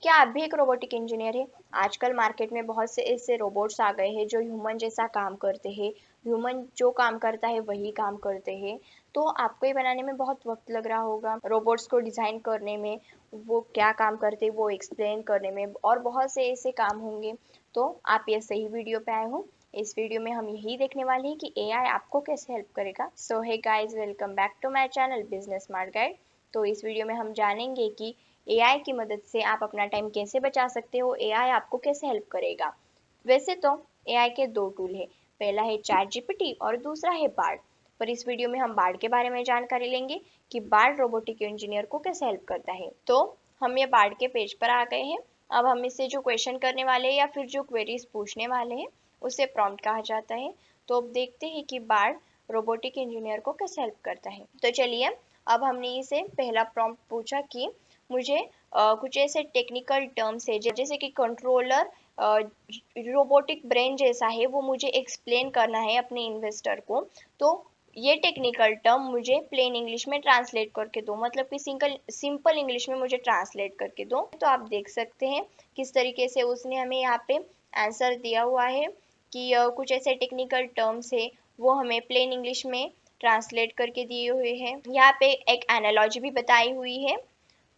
क्या आप भी एक रोबोटिक इंजीनियर हैं? आजकल मार्केट में बहुत से ऐसे रोबोट्स आ गए हैं जो ह्यूमन जैसा काम करते हैं। ह्यूमन जो काम करता है वही काम करते हैं। तो आपको ये बनाने में बहुत वक्त लग रहा होगा, रोबोट्स को डिज़ाइन करने में, वो क्या काम करते हैं वो एक्सप्लेन करने में, और बहुत से ऐसे काम होंगे। तो आप ये सही वीडियो पे आए हो। इस वीडियो में हम यही देखने वाले हैं कि एआई आपको कैसे हेल्प करेगा। So hey guys, welcome back to my channel business smart guide. तो इस वीडियो में हम जानेंगे कि एआई की मदद से आप अपना टाइम कैसे बचा सकते हो, एआई आपको कैसे हेल्प करेगा। वैसे तो एआई के दो टूल है, पहला है चैट जीपीटी और दूसरा है बार्ड। पर इस वीडियो में हम बार्ड के बारे में जानकारी लेंगे कि बार्ड रोबोटिक इंजीनियर को कैसे हेल्प करता है। तो हम ये बार्ड के पेज पर आ गए हैं। अब हम इससे जो क्वेश्चन करने वाले हैं या फिर जो क्वेरीज पूछने वाले हैं उसे प्रॉम्प्ट कहा जाता है। तो अब देखते हैं कि बार्ड रोबोटिक इंजीनियर को कैसे हेल्प करता है। तो चलिए, अब हमने इसे पहला प्रॉम्प्ट पूछा कि मुझे कुछ ऐसे टेक्निकल टर्म्स है जैसे कि कंट्रोलर, रोबोटिक ब्रेन जैसा है, वो मुझे एक्सप्लेन करना है अपने इन्वेस्टर को। तो ये टेक्निकल टर्म मुझे प्लेन इंग्लिश में ट्रांसलेट करके दो, मतलब कि सिंपल इंग्लिश में मुझे ट्रांसलेट करके दो। तो आप देख सकते हैं किस तरीके से उसने हमें यहाँ पे आंसर दिया हुआ है कि कुछ ऐसे टेक्निकल टर्म्स है वो हमें प्लेन इंग्लिश में ट्रांसलेट करके दिए हुए हैं। यहाँ पे एक एनालॉजी भी बताई हुई है,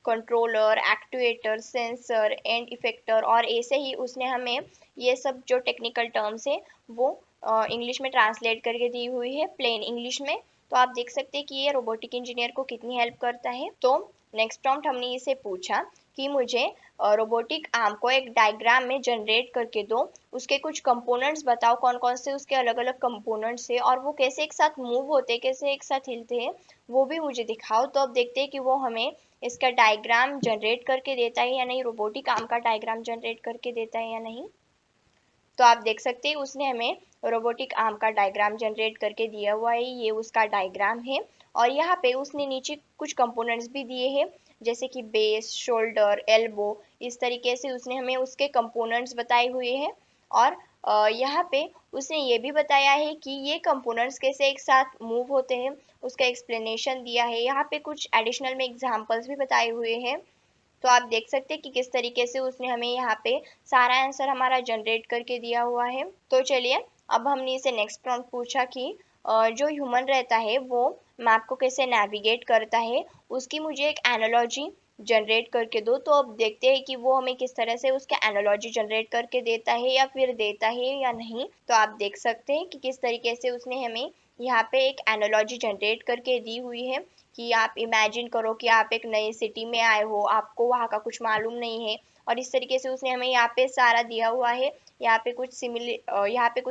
controller, actuator, sensor and effector, और ऐसे ही उसने हमें ये सब जो टेक्निकल टर्म्स है वो इंग्लिश में ट्रांसलेट करके दी हुई है प्लेन इंग्लिश में। तो आप देख सकते हैं कि ये रोबोटिक इंजीनियर को कितनी हेल्प करता है। तो नेक्स्ट प्रॉम्प्ट हमने इसे पूछा कि मुझे रोबोटिक आर्म को एक डायग्राम में जनरेट करके दो, उसके कुछ कंपोनेंट्स बताओ, कौन कौन से उसके अलग अलग कंपोनेंट्स है और वो कैसे एक साथ मूव होते हैं, कैसे एक साथ हिलते हैं, वो भी मुझे दिखाओ। तो अब देखते हैं कि वो हमें इसका डायग्राम जनरेट करके देता है या नहीं, रोबोटिक आर्म का डायग्राम जनरेट करके देता है या नहीं। तो आप देख सकते हैं उसने हमें रोबोटिक आर्म का डायग्राम जनरेट करके दिया हुआ है, ये उसका डायग्राम है। और यहाँ पे उसने नीचे कुछ कंपोनेंट्स भी दिए हैं जैसे कि बेस, शोल्डर, एल्बो, इस तरीके से उसने हमें उसके कंपोनेंट्स बताए हुए हैं। और यहाँ पे उसने ये भी बताया है कि ये कंपोनेंट्स कैसे एक साथ मूव होते हैं, उसका एक्सप्लेनेशन दिया है। यहाँ पे कुछ एडिशनल में एग्जांपल्स भी बताए हुए हैं। तो आप देख सकते हैं कि किस तरीके से उसने हमें यहाँ पे सारा आंसर हमारा जनरेट करके दिया हुआ है। तो चलिए, अब हमने इसे नेक्स्ट प्रॉम्प्ट पूछा कि जो ह्यूमन रहता है वो मैप को कैसे नेविगेट करता है, उसकी मुझे एक एनालॉजी जनरेट करके दो। तो अब देखते हैं कि वो हमें किस तरह से उसका एनालॉजी जनरेट करके देता है या फिर देता है या नहीं। तो आप देख सकते हैं कि किस तरीके से उसने हमें यहाँ पे एक एनालॉजी जनरेट करके दी हुई है कि आप इमेजिन करो कि आप एक नई सिटी में आए हो, आपको वहाँ का कुछ मालूम नहीं है, और इस तरीके से उसने हमें यहाँ पे सारा दिया हुआ है। यहाँ पे कुछ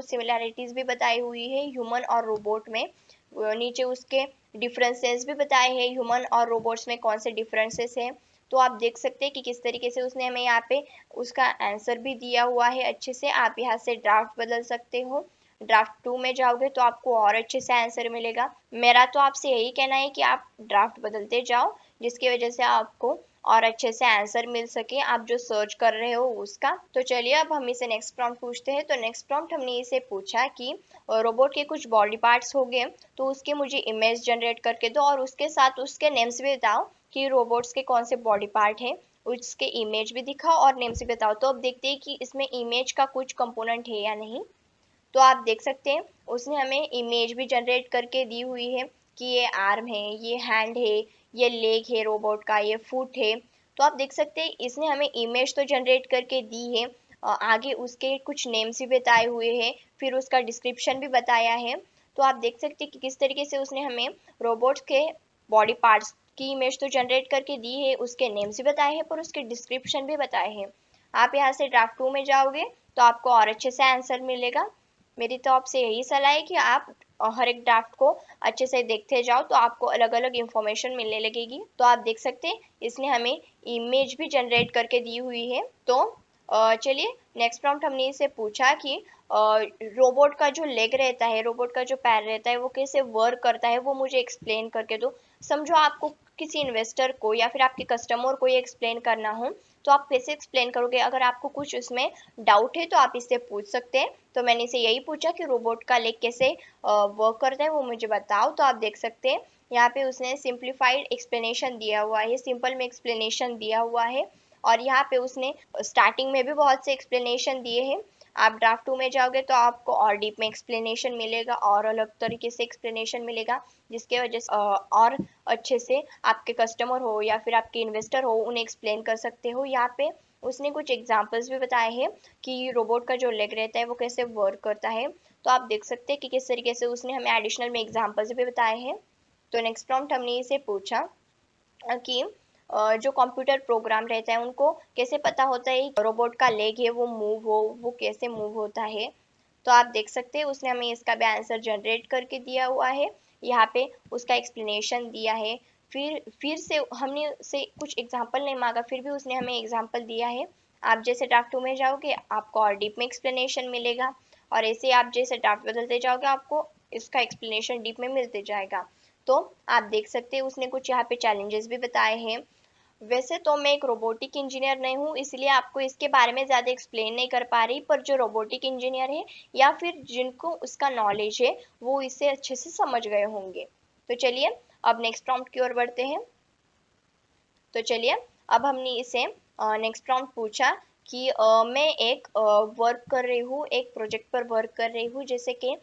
सिमिलैरिटीज भी बताई हुई है ह्यूमन और रोबोट में। नीचे उसके डिफरेंसेस भी बताए हैं, ह्यूमन और रोबोट्स में कौन से डिफरेंसेस हैं। तो आप देख सकते हैं कि किस तरीके से उसने हमें यहाँ पे उसका आंसर भी दिया हुआ है अच्छे से। आप यहाँ से ड्राफ्ट बदल सकते हो, ड्राफ्ट 2 में जाओगे तो आपको और अच्छे से आंसर मिलेगा। मेरा तो आपसे यही कहना है कि आप ड्राफ्ट बदलते जाओ, जिसकी वजह से आपको और अच्छे से आंसर मिल सके आप जो सर्च कर रहे हो उसका। तो चलिए, अब हम इसे नेक्स्ट प्रॉम्प्ट पूछते हैं। तो नेक्स्ट प्रॉम्प्ट हमने इसे पूछा कि रोबोट के कुछ बॉडी पार्ट्स हो गए, तो उसके मुझे इमेज जनरेट करके दो और उसके साथ उसके नेम्स भी बताओ कि रोबोट्स के कौन से बॉडी पार्ट है, उसके इमेज भी दिखाओ और नेम्स भी बताओ। तो अब देखते हैं कि इसमें इमेज का कुछ कंपोनेंट है या नहीं। तो आप देख सकते हैं उसने हमें इमेज भी जनरेट करके दी हुई है कि ये आर्म है, ये हैंड है, ये लेग है रोबोट का, ये फुट है। तो आप देख सकते हैं इसने हमें इमेज तो जनरेट करके दी है, आगे उसके कुछ नेम्स भी बताए हुए हैं, फिर उसका डिस्क्रिप्शन भी बताया है। तो आप देख सकते हैं कि किस तरीके से उसने हमें रोबोट्स के बॉडी पार्ट्स की इमेज तो जनरेट करके दी है, उसके नेम्स भी बताए हैं, पर उसके डिस्क्रिप्शन भी बताए हैं। आप यहाँ से ड्राफ्ट 2 में जाओगे तो आपको और अच्छे से आंसर मिलेगा। मेरी तो आपसे यही सलाह है कि आप हर एक ड्राफ्ट को अच्छे से देखते जाओ, तो आपको अलग अलग इंफॉर्मेशन मिलने लगेगी। तो आप देख सकते हैं इसने हमें इमेज भी जनरेट करके दी हुई है। तो चलिए, नेक्स्ट प्रॉम्प्ट हमने इसे पूछा कि रोबोट का जो लेग रहता है, रोबोट का जो पैर रहता है, वो कैसे वर्क करता है, वो मुझे एक्सप्लेन करके दो। समझो आपको किसी इन्वेस्टर को या फिर आपके कस्टमर को ये एक्सप्लेन करना हो, तो आप कैसे एक्सप्लेन करोगे। अगर आपको कुछ उसमें डाउट है तो आप इससे पूछ सकते हैं। तो मैंने इसे यही पूछा कि रोबोट का लेग कैसे वर्क करता है वो मुझे बताओ। तो आप देख सकते हैं यहाँ पे उसने सिंप्लीफाइड एक्सप्लेनेशन दिया हुआ है, सिंपल में एक्सप्लेनेशन दिया हुआ है। और यहाँ पे उसने स्टार्टिंग में भी बहुत से एक्सप्लेनेशन दिए हैं। आप ड्राफ्ट 2 में जाओगे तो आपको और डीप में एक्सप्लेनेशन मिलेगा और अलग तरीके से एक्सप्लेनेशन मिलेगा, जिसके वजह से और अच्छे से आपके कस्टमर हो या फिर आपके इन्वेस्टर हो उन्हें एक्सप्लेन कर सकते हो। यहाँ पे उसने कुछ एग्जांपल्स भी बताए हैं कि रोबोट का जो लेग रहता है वो कैसे वर्क करता है। तो आप देख सकते हैं कि किस तरीके से उसने हमें एडिशनल में एग्जांपल्स भी बताए हैं। तो नेक्स्ट प्रॉम्प्ट हमने इसे पूछा कि जो कंप्यूटर प्रोग्राम रहता है उनको कैसे पता होता है रोबोट का लेग है वो कैसे मूव होता है। तो आप देख सकते हैं उसने हमें इसका भी आंसर जनरेट करके दिया हुआ है। यहाँ पे उसका एक्सप्लेनेशन दिया है। फिर से हमने से कुछ एग्जांपल नहीं मांगा, फिर भी उसने हमें एग्जांपल दिया है। आप जैसे ड्राफ्ट 2 में जाओगे आपको और डीप में एक्सप्लेनेशन मिलेगा, और ऐसे आप जैसे ड्राफ्ट बदलते जाओगे आपको इसका एक्सप्लेनेशन डीप में मिलते जाएगा। तो आप देख सकते हैं उसने कुछ यहाँ पे चैलेंजेस भी बताए हैं। वैसे तो मैं एक रोबोटिक इंजीनियर नहीं हूँ, इसलिए आपको इसके बारे में ज़्यादा एक्सप्लेन नहीं कर पा रही, पर जो रोबोटिक इंजीनियर है या फिर जिनको उसका नॉलेज है वो इसे अच्छे से समझ गए होंगे। तो चलिए अब नेक्स्ट प्रॉम्प्ट की ओर बढ़ते हैं। तो चलिए अब हमने इसे नेक्स्ट प्रॉम्प्ट पूछा कि मैं एक वर्क कर रही हूँ, एक प्रोजेक्ट पर वर्क कर रही हूँ, जैसे कि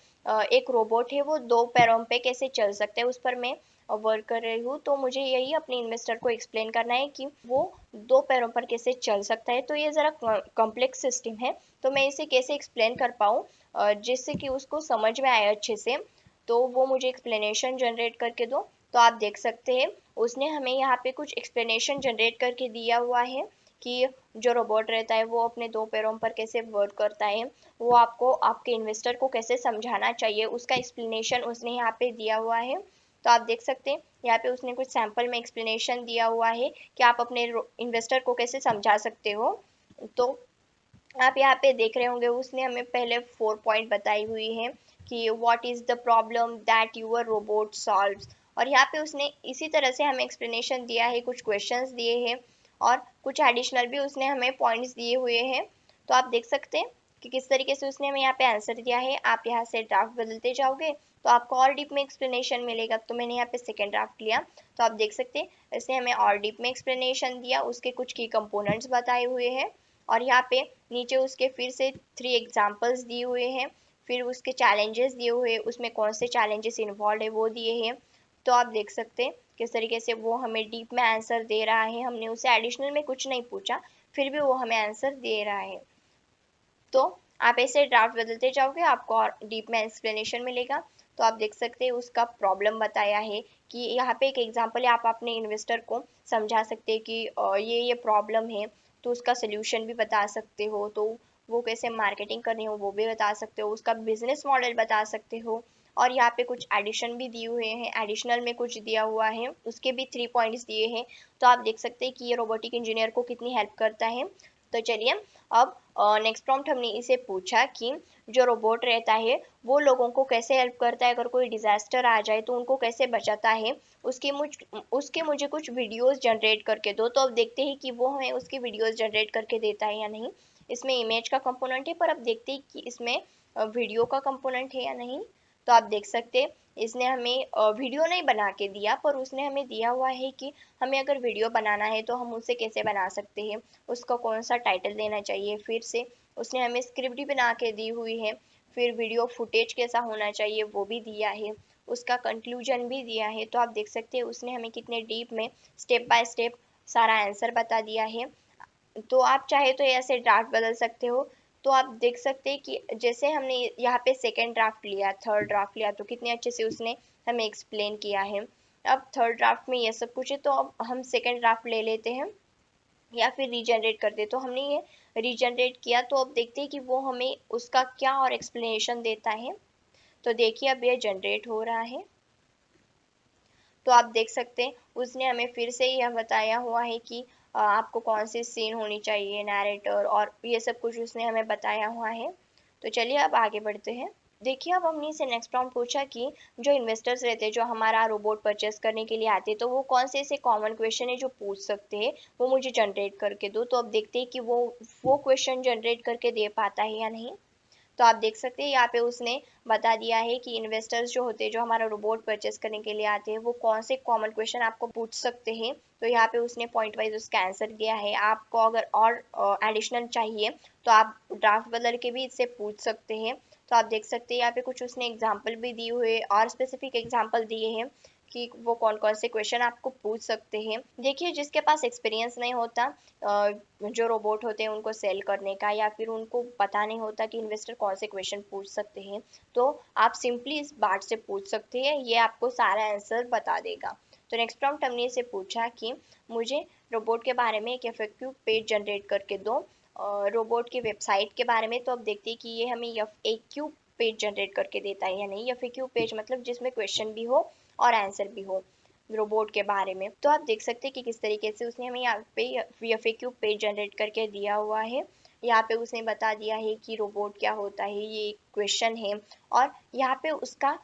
एक रोबोट है वो 2 पैरों पे कैसे चल सकता है उस पर मैं वर्क कर रही हूँ। तो मुझे यही अपने इन्वेस्टर को एक्सप्लेन करना है कि वो 2 पैरों पर कैसे चल सकता है। तो ये ज़रा कॉम्प्लेक्स सिस्टम है, तो मैं इसे कैसे एक्सप्लेन कर पाऊँ जिससे कि उसको समझ में आए अच्छे से। तो वो मुझे एक्सप्लेनेशन जनरेट करके दो। तो आप देख सकते हैं उसने हमें यहाँ पे कुछ एक्सप्लेनेशन जनरेट करके दिया हुआ है कि जो रोबोट रहता है वो अपने 2 पैरों पर कैसे वर्क करता है, वो आपको आपके इन्वेस्टर को कैसे समझाना चाहिए उसका एक्सप्लेनेशन उसने यहाँ पे दिया हुआ है। तो आप देख सकते हैं यहाँ पे उसने कुछ सैंपल में एक्सप्लेनेशन दिया हुआ है कि आप अपने इन्वेस्टर को कैसे समझा सकते हो। तो आप यहाँ पे देख रहे होंगे उसने हमें पहले 4 पॉइंट बताई हुई है कि what is the problem that your robot solves, और यहाँ पे उसने इसी तरह से हमें एक्सप्लेनेशन दिया है, कुछ क्वेश्चंस दिए हैं और कुछ एडिशनल भी उसने हमें पॉइंट्स दिए हुए हैं। तो आप देख सकते हैं कि किस तरीके से उसने हमें यहाँ पे आंसर दिया है। आप यहाँ से ड्राफ्ट बदलते जाओगे तो आपको और डीप में एक्सप्लेनेशन मिलेगा। तो मैंने यहाँ पे सेकेंड ड्राफ्ट लिया, तो आप देख सकते हैं इसने हमें और डीप में एक्सप्लेनेशन दिया, उसके कुछ की कंपोनेंट्स बताए हुए हैं, और यहाँ पे नीचे उसके फिर से 3 एग्जांपल्स दिए हुए हैं, फिर उसके चैलेंजेस दिए हुए हैं, उसमें कौन से चैलेंजेस इन्वॉल्व है वो दिए हैं। तो आप देख सकते हैं किस तरीके से वो हमें डीप में आंसर दे रहा है। हमने उसे एडिशनल में कुछ नहीं पूछा, फिर भी वो हमें आंसर दे रहा है। तो आप ऐसे ड्राफ्ट बदलते जाओगे आपको और डीप में एक्सप्लेनेशन मिलेगा। तो आप देख सकते हैं उसका प्रॉब्लम बताया है कि यहाँ पे एक एग्जांपल है, आप अपने इन्वेस्टर को समझा सकते हैं कि ये प्रॉब्लम है, तो उसका सोल्यूशन भी बता सकते हो, तो वो कैसे मार्केटिंग करनी हो वो भी बता सकते हो, उसका बिजनेस मॉडल बता सकते हो। और यहाँ पे कुछ एडिशन भी दिए हुए हैं, एडिशनल में कुछ दिया हुआ है, उसके भी 3 पॉइंट्स दिए हैं। तो आप देख सकते हैं कि ये रोबोटिक इंजीनियर को कितनी हेल्प करता है। तो चलिए अब नेक्स्ट प्रॉम्प्ट हमने इसे पूछा कि जो रोबोट रहता है वो लोगों को कैसे हेल्प करता है, अगर कोई डिजास्टर आ जाए तो उनको कैसे बचाता है। उसके मुझे कुछ वीडियोस जनरेट करके दो। तो अब देखते हैं कि वो हमें उसकी वीडियोस जनरेट करके देता है या नहीं। इसमें इमेज का कंपोनेंट है, पर अब देखते हैं कि इसमें वीडियो का कंपोनेंट है या नहीं। तो आप देख सकते हैं इसने हमें वीडियो नहीं बना के दिया, पर उसने हमें दिया हुआ है कि हमें अगर वीडियो बनाना है तो हम उसे कैसे बना सकते हैं, उसको कौन सा टाइटल देना चाहिए। फिर से उसने हमें स्क्रिप्ट भी बना के दी हुई है, फिर वीडियो फुटेज कैसा होना चाहिए वो भी दिया है, उसका कंक्लूजन भी दिया है। तो आप देख सकते हैं उसने हमें कितने डीप में स्टेप बाय स्टेप सारा आंसर बता दिया है। तो आप चाहे तो ऐसे ड्राफ्ट बदल सकते हो। तो आप देख सकते हैं कि जैसे हमने यहाँ पे सेकेंड ड्राफ्ट लिया, थर्ड ड्राफ्ट लिया, तो कितने अच्छे से उसने हमें एक्सप्लेन किया है। अब थर्ड ड्राफ्ट में ये सब कुछ है, तो अब हम सेकेंड ड्राफ्ट ले लेते हैं या फिर रीजनरेट कर दे। तो हमने ये रीजनरेट किया, तो अब देखते हैं कि वो हमें उसका क्या और एक्सप्लेनेशन देता है। तो देखिए अब ये जनरेट हो रहा है। तो आप देख सकते हैं उसने हमें फिर से यह बताया हुआ है कि आपको कौन सी सीन होनी चाहिए, नैरेटर और ये सब कुछ उसने हमें बताया हुआ है। तो चलिए अब आगे बढ़ते हैं। देखिए अब हमने से नेक्स्ट राउंड पूछा कि जो इन्वेस्टर्स रहते हैं जो हमारा रोबोट परचेस करने के लिए आते हैं, तो वो कौन से ऐसे कॉमन क्वेश्चन है जो पूछ सकते हैं, वो मुझे जनरेट करके दो। तो अब देखते हैं कि वो क्वेश्चन जनरेट करके दे पाता है या नहीं। तो आप देख सकते हैं यहाँ पे उसने बता दिया है कि इन्वेस्टर्स जो होते हैं, जो हमारा रोबोट परचेस करने के लिए आते हैं, वो कौन से कॉमन क्वेश्चन आपको पूछ सकते हैं। तो यहाँ पे उसने पॉइंट वाइज उसका आंसर दिया है। आपको अगर और एडिशनल चाहिए तो आप ड्राफ्ट बदल के भी इससे पूछ सकते हैं। तो आप देख सकते हैं यहाँ पे कुछ उसने एग्जाम्पल भी दिए हुए और स्पेसिफिक एग्जाम्पल दिए हैं कि वो कौन कौन से क्वेश्चन आपको पूछ सकते हैं। देखिए, जिसके पास एक्सपीरियंस नहीं होता जो रोबोट होते हैं उनको सेल करने का, या फिर उनको पता नहीं होता कि इन्वेस्टर कौन से क्वेश्चन पूछ सकते हैं, तो आप सिंपली इस बात से पूछ सकते हैं, ये आपको सारा आंसर बता देगा। तो नेक्स्ट प्रॉम्प्ट हमने इसे पूछा कि मुझे रोबोट के बारे में एक एफएक्यू पेज जनरेट करके दो रोबोट की वेबसाइट के बारे में। तो अब देखते हैं कि ये हमें एफएक्यू पेज जनरेट करके देता है या नहीं। एफएक्यू पेज मतलब जिसमें क्वेश्चन भी हो और आंसर भी हो रोबोट के बारे में। तो आप देख सकते हैं कि किस तरीके से उसने हमें यहाँ पे एफएक्यू पेज जनरेट करके दिया हुआ है। यहाँ पे उसने बता दिया है कि रोबोट क्या होता है, ये क्वेश्चन है, और यहाँ पे उसका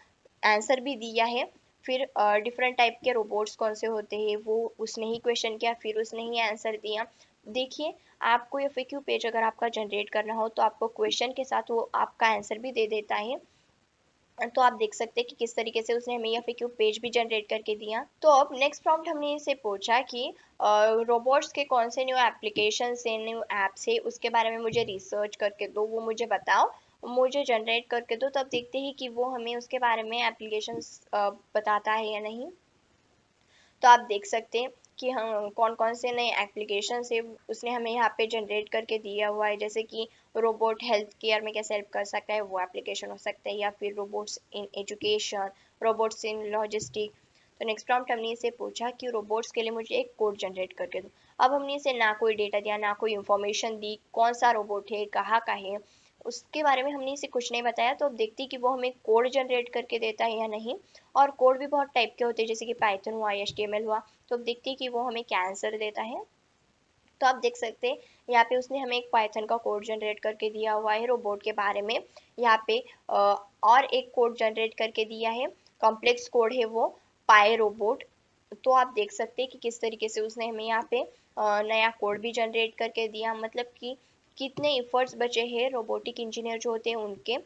आंसर भी दिया है। फिर डिफरेंट टाइप के रोबोट्स कौन से होते हैं वो उसने ही क्वेश्चन किया, फिर उसने ही आंसर दिया। देखिए, आपको एफएक्यू पेज अगर आपका जनरेट करना हो तो आपको क्वेश्चन के साथ वो आपका आंसर भी दे देता है। तो आप देख सकते हैं कि किस तरीके से उसने हमें एफएक्यू पेज भी जनरेट करके दिया। तो अब नेक्स्ट प्रॉम्प्ट हमने इसे पूछा कि रोबोट्स के कौन से न्यू एप्लीकेशन से, न्यू ऐप्स है, उसके बारे में मुझे रिसर्च करके दो, वो मुझे बताओ, मुझे जनरेट करके दो। तब देखते हैं कि वो हमें उसके बारे में एप्लीकेशंस बताता है या नहीं। तो आप देख सकते हैं कि हम कौन कौन से नए एप्लीकेशन है उसने हमें यहाँ पे जनरेट करके दिया हुआ है। जैसे कि रोबोट हेल्थ केयर में कैसे हेल्प कर सकता है, वो एप्लीकेशन हो सकता है, या फिर robots in education, robots in logistic. तो नेक्स्ट प्रॉम्प्ट हमने इसे पूछा कि रोबोट्स के लिए मुझे एक कोड जनरेट करके दो। अब हमने इसे ना कोई डेटा दिया, ना कोई इन्फॉर्मेशन दी, कौन सा रोबोट है, कहाँ का है, उसके बारे में हमने इसे कुछ नहीं बताया। तो अब देखते हैं कि वो हमें कोड जनरेट करके देता है या नहीं। और कोड भी बहुत टाइप के होते हैं, जैसे कि पाइथन हुआ, एचटीएमएल हुआ। तो अब देखते हैं कि वो हमें क्या आंसर देता है। तो आप देख सकते हैं यहाँ पे उसने हमें एक पाइथन का कोड जनरेट करके दिया हुआ है रोबोट के बारे में। यहाँ पे और एक कोड जनरेट करके दिया है, कॉम्प्लेक्स कोड है वो, पाई रोबोट। तो आप देख सकते हैं कि किस तरीके से उसने हमें यहाँ पे नया कोड भी जनरेट करके दिया। मतलब कि कितने एफर्ट्स बचे हैं रोबोटिक इंजीनियर जो होते हैं उनके।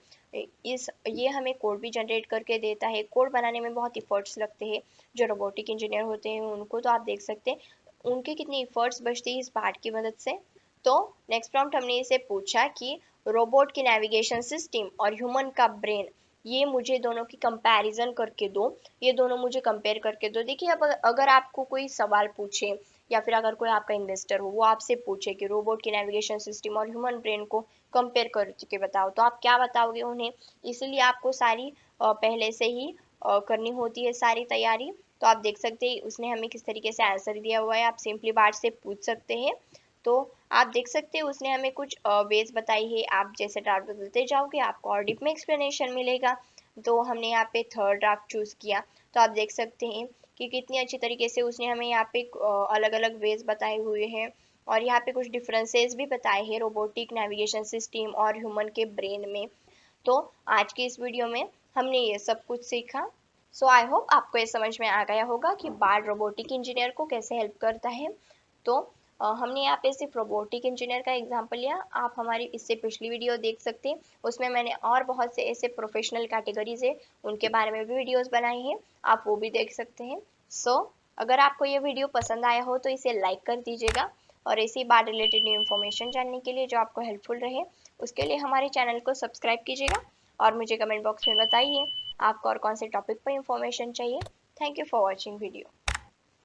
इस ये हमें कोड भी जनरेट करके देता है। कोड बनाने में बहुत एफर्ट्स लगते हैं जो रोबोटिक इंजीनियर होते हैं उनको। तो आप देख सकते हैं उनके कितने एफर्ट्स बचते हैं इस पार्ट की मदद से। तो नेक्स्ट प्रॉम्प्ट हमने इसे पूछा कि रोबोट की नेविगेशन सिस्टम और ह्यूमन का ब्रेन, ये मुझे दोनों की कंपैरिजन करके दो, ये दोनों मुझे कंपेयर करके दो। देखिए, अब अगर आपको कोई सवाल पूछे, या फिर अगर कोई आपका इन्वेस्टर हो वो आपसे पूछे कि रोबोट की नेविगेशन सिस्टम और ह्यूमन ब्रेन को कंपेयर करके बताओ, तो आप क्या बताओगे उन्हें। इसलिए आपको सारी पहले से ही करनी होती है सारी तैयारी। तो आप देख सकते हैं उसने हमें किस तरीके से आंसर दिया हुआ है, आप सिंपली बात से पूछ सकते हैं। तो आप देख सकते हैं उसने हमें कुछ वेज बताई है। आप जैसे ड्राफ्ट बदलते जाओगे आपको और डीप में एक्सप्लेनेशन मिलेगा। तो हमने यहाँ पे थर्ड ड्राफ्ट चूज किया। तो आप देख सकते हैं कि कितनी अच्छी तरीके से उसने हमें यहाँ पे अलग अलग वेज बताए हुए हैं, और यहाँ पे कुछ डिफरेंसेस भी बताए हैं रोबोटिक नेविगेशन सिस्टम और ह्यूमन के ब्रेन में। तो आज की इस वीडियो में हमने ये सब कुछ सीखा। सो आई होप आपको ये समझ में आ गया होगा कि बार्ड रोबोटिक इंजीनियर को कैसे हेल्प करता है। तो हमने यहाँ पे सिर्फ रोबोटिक इंजीनियर का एग्जांपल लिया। आप हमारी इससे पिछली वीडियो देख सकते हैं, उसमें मैंने और बहुत से ऐसे प्रोफेशनल कैटेगरीज है उनके बारे में भी वीडियोस बनाई हैं, आप वो भी देख सकते हैं। सो अगर आपको ये वीडियो पसंद आया हो तो इसे लाइक कर दीजिएगा, और इसी बात रिलेटेड न्यू इन्फॉर्मेशन जानने के लिए जो आपको हेल्पफुल रहे उसके लिए हमारे चैनल को सब्सक्राइब कीजिएगा। और मुझे कमेंट बॉक्स में बताइए आपको और कौन से टॉपिक पर इंफॉर्मेशन चाहिए। Thank you for watching video.